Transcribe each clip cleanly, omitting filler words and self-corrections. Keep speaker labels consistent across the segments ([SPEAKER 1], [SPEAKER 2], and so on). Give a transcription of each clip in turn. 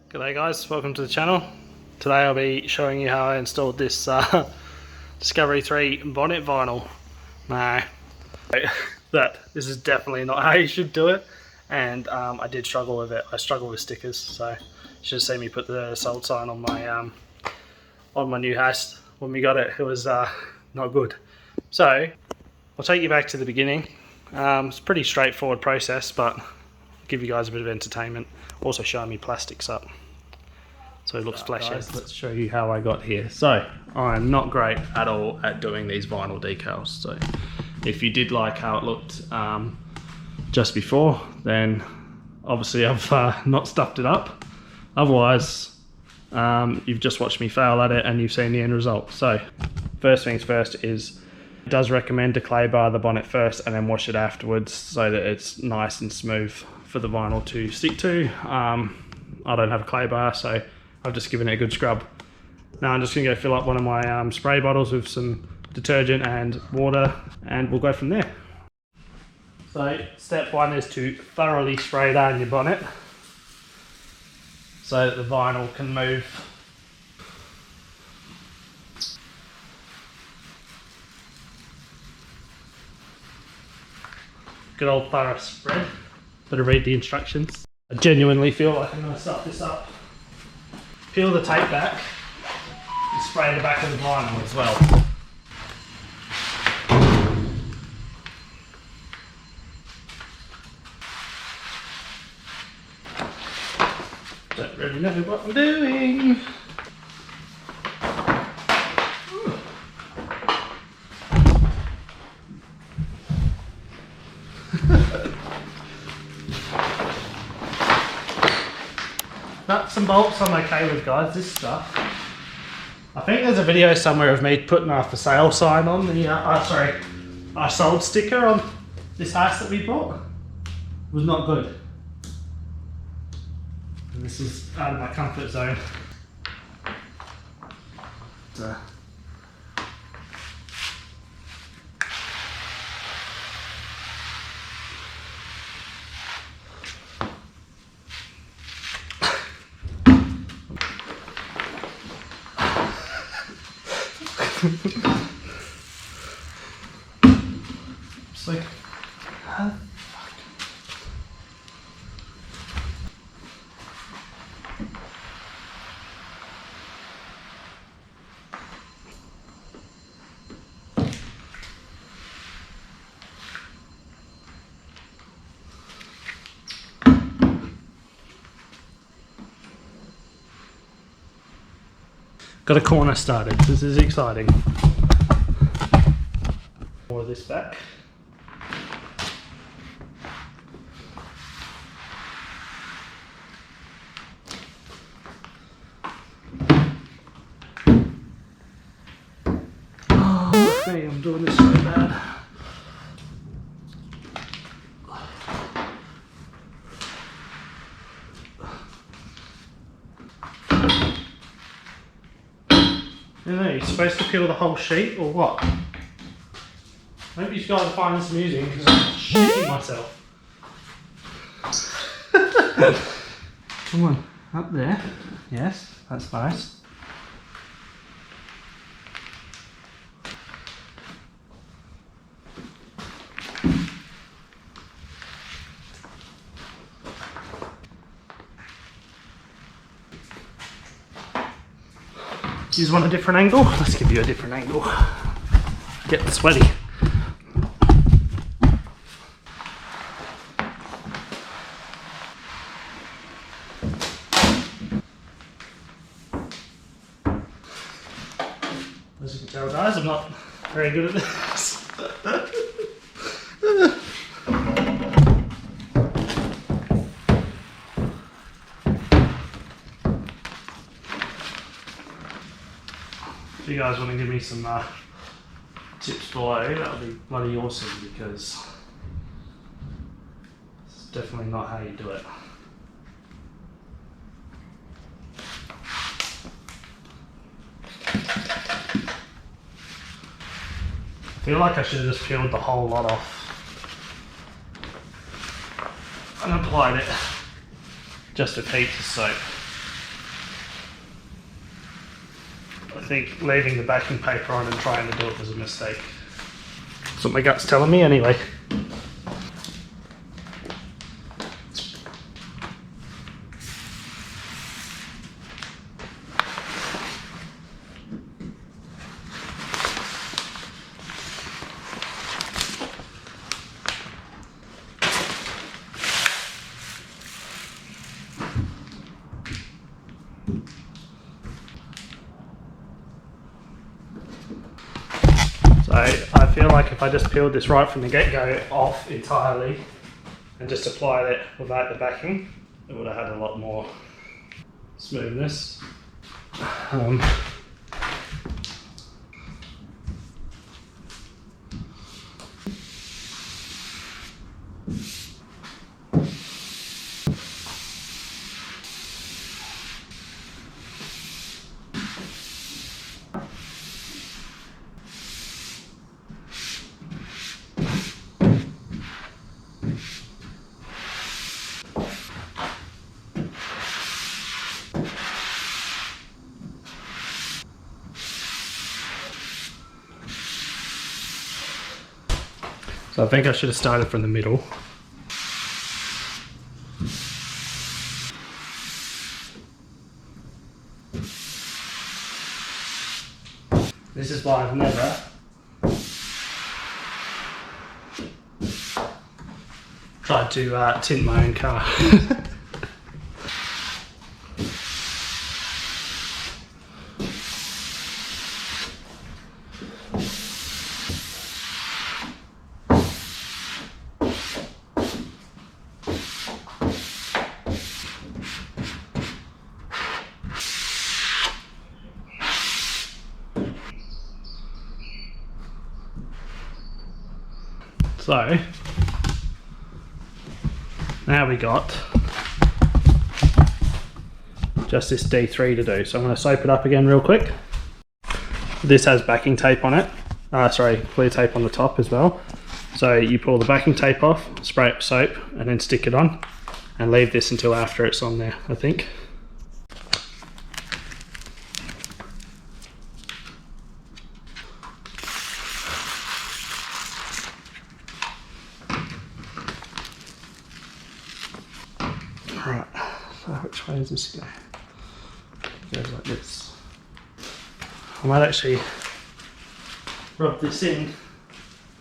[SPEAKER 1] G'day guys, welcome to the channel. Today I'll be showing you how I installed this Discovery 3 Bonnet vinyl. Now, this is definitely not how you should do it, and I did struggle with it. I struggle with stickers, so you should have seen me put the sold sign on my new house when we got it. It was not good. So I'll take you back to the beginning. It's a pretty straightforward process, but I'll give you guys a bit of entertainment. Also showing me plastics up, so it looks flashy. Guys, let's show you how I got here. So I'm not great at all at doing these vinyl decals, so if you did like how it looked just before, then obviously I've not stuffed it up. Otherwise you've just watched me fail at it and you've seen the end result. So first things first is it does recommend to clay bar the bonnet first and then wash it afterwards so that it's nice and smooth for the vinyl to stick to. I don't have a clay bar, so I've just given it a good scrub. Now I'm just going to go fill up one of my spray bottles with some detergent and water, and we'll go from there. So step one is to thoroughly spray down your bonnet so that the vinyl can move. Good old thorough spread. Better read the instructions. I genuinely feel like I'm going to stuff this up. Peel the tape back and spray the back of the vinyl as well. Don't really know what I'm doing. Nuts and bolts I'm okay with, guys. This stuff, I think there's a video somewhere of me putting our for sale sign on the our sold sticker on this house that we bought. It was not good, and this is out of my comfort zone. So it's like, how the fuck? Got a corner started. This is exciting. More of this back. Oh, me, I'm doing this so bad. I don't know, you're supposed to peel the whole sheet or what? I hope you guys are finding this amusing because I'm shitting myself. Come on, up there. Yes, that's nice. You just want a different angle? Let's give you a different angle. Get sweaty. As you can tell, guys, I'm not very good at this. If you guys want to give me some tips below, that would be bloody awesome, because it's definitely not how you do it. I feel like I should have just peeled the whole lot off and applied it just with heaps of soap. think leaving the backing paper on and trying to do it was a mistake. That's what my gut's telling me anyway. So I feel like if I just peeled this right from the get-go off entirely and just applied it without the backing, it would have had a lot more smoothness. So I think I should have started from the middle. This is why I've never tried to tint my own car. So now we got just this D3 to do. So I'm going to soap it up again real quick. This has backing tape on it. Sorry, clear tape on the top as well. So you pull the backing tape off, spray it with soap, and then stick it on, and leave this until after it's on there, I think. Right, so which way does this go? It goes like this. I might actually rub this in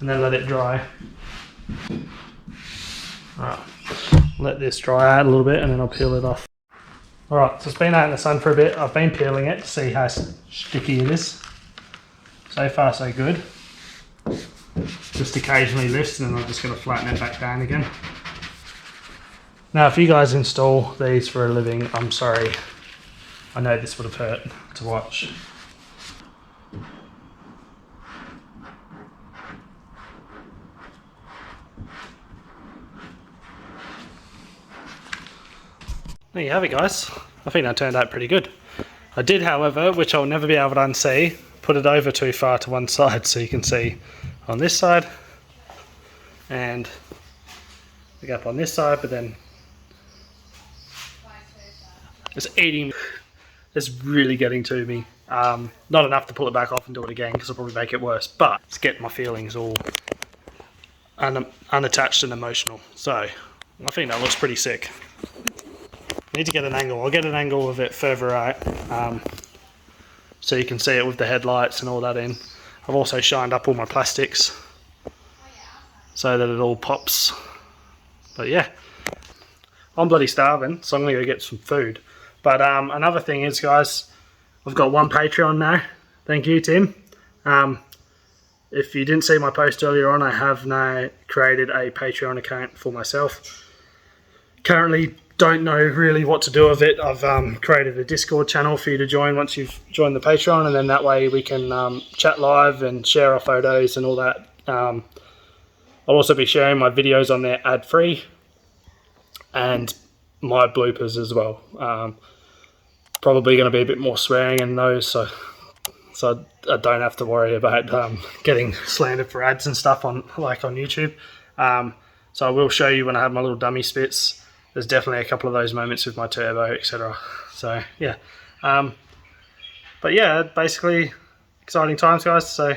[SPEAKER 1] and then let it dry. Alright, let this dry out a little bit and then I'll peel it off. Alright, so it's been out in the sun for a bit. I've been peeling it to see how sticky it is. So far so good. Just occasionally lifts and then I'm just going to flatten it back down again. Now if you guys install these for a living, I'm sorry. I know this would have hurt to watch. There you have it, guys. I think that turned out pretty good. I did, however, which I'll never be able to unsee, put it over too far to one side so you can see on this side and the gap on this side, but then it's eating. It's really getting to me. Not enough to pull it back off and do it again because I'll probably make it worse, but it's getting my feelings all unattached and emotional. So I think that looks pretty sick. Need to get an angle. I'll get an angle of it further out so you can see it with the headlights and all that in. I've also shined up all my plastics so that it all pops. But yeah, I'm bloody starving, so I'm gonna go get some food. But another thing is, guys, I've got one Patreon now. Thank you, Tim. If you didn't see my post earlier on, I have now created a Patreon account for myself. Currently don't know really what to do with it. I've created a Discord channel for you to join once you've joined the Patreon, and then that way we can chat live and share our photos and all that. I'll also be sharing my videos on there ad-free and my bloopers as well. Probably going to be a bit more swearing in those, so I don't have to worry about getting slandered for ads and stuff on YouTube. So I will show you when I have my little dummy spits. There's definitely a couple of those moments with my turbo, etc. So yeah, But yeah, basically exciting times, guys. So